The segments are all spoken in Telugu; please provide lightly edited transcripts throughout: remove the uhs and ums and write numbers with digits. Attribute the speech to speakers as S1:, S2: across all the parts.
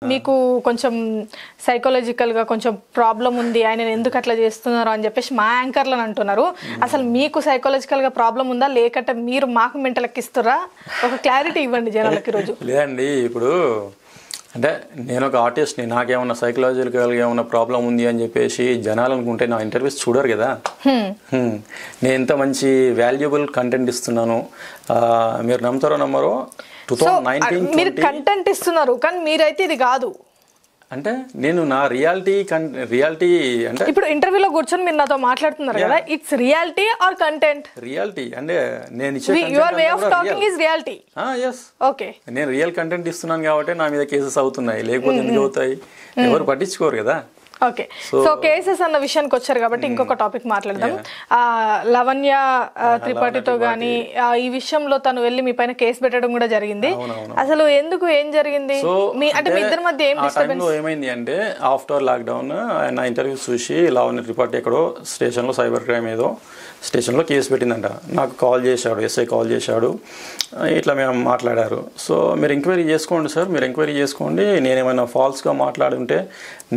S1: మీకు కొంచెం సైకాలజికల్గా కొంచెం ప్రాబ్లం ఉంది, ఆయన ఎందుకు అట్లా చేస్తున్నారు అని చెప్పేసి మా యాంకర్లను అంటున్నారు. అసలు మీకు సైకాలజికల్గా ప్రాబ్లం ఉందా, లేకపోతే మీరు మాకు మెంటల్ ఎక్కిస్తారా? ఒక క్లారిటీ ఇవ్వండి జనాలకి ఈరోజు.
S2: లేదండి, ఇప్పుడు అంటే నేను ఒక ఆర్టిస్ట్ని, నాకేమన్నా సైకలాజికల్గా ఏమన్నా ప్రాబ్లం ఉంది అని చెప్పేసి జనాలు అనుకుంటే నా ఇంటర్వ్యూస్ చూడరు కదా. నేను ఎంత మంచి వాల్యుబుల్ కంటెంట్ ఇస్తున్నాను, మీరు నమ్ముతారో నమ్మరో. 2019
S1: మీరు కంటెంట్ ఇస్తున్నారు కానీ మీరైతే ఇది కాదు
S2: అంటే నేను నా రియాలిటీ అంటే
S1: ఇప్పుడు ఇంటర్వ్యూలో కూర్చొని మీరు నాతో మాట్లాడుతున్నారు కదా, it's reality or content?
S2: Reality అంటే నేను ఇచ్చే
S1: your way of talking is reality.
S2: Yes,
S1: okay.
S2: నేను రియల్ కంటెంట్ ఇస్తున్నాను కాబట్టి నా మీద కేసెస్ అవుతున్నాయి, లేకపోతే ఎందుకు అవుతాయి? ఎవరు పట్టించుకోరు కదా.
S1: ఓకే, సో కేసెస్ అన్న విషయానికి వచ్చారు కాబట్టి ఇంకొక టాపిక్ మాట్లాడదాం. లవణ్య త్రిపాఠితో గానీ ఈ విషయంలో తను వెళ్ళి మీ పైన కేసు పెట్టడం కూడా జరిగింది. అసలు ఎందుకు, ఏం జరిగింది? అంటే మీ ఇద్దరి మధ్య ఏం డిస్టర్బెన్స్?
S2: ఏమైంది అంటే ఆఫ్టర్ లాక్డౌన్ నా ఇంటర్వ్యూ చూసి లవణ్య త్రిపాఠి ఎక్కడో స్టేషన్లో సైబర్ క్రైమ్ ఏదో స్టేషన్లో కేసు పెట్టిందంట. నాకు కాల్ చేశాడు, ఎస్ఐ కాల్ చేశాడు, ఇట్లా మేము మాట్లాడారు. సో మీరు ఎంక్వైరీ చేసుకోండి సార్, మీరు ఎంక్వైరీ చేసుకోండి, నేనేమైనా ఫాల్స్గా మాట్లాడుంటే,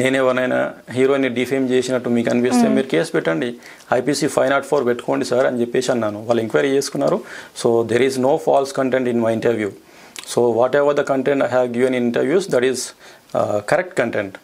S2: నేనేమైనా హీరోయిన్ని డిఫేమ్ చేసినట్టు మీకు అనిపిస్తే మీరు కేసు పెట్టండి, IPC 504 పెట్టుకోండి సార్ అని చెప్పేసి అన్నాను. వాళ్ళు ఎంక్వైరీ చేసుకున్నారు. So there is no false content in my interview. So whatever the content I have given in interviews, that is correct content.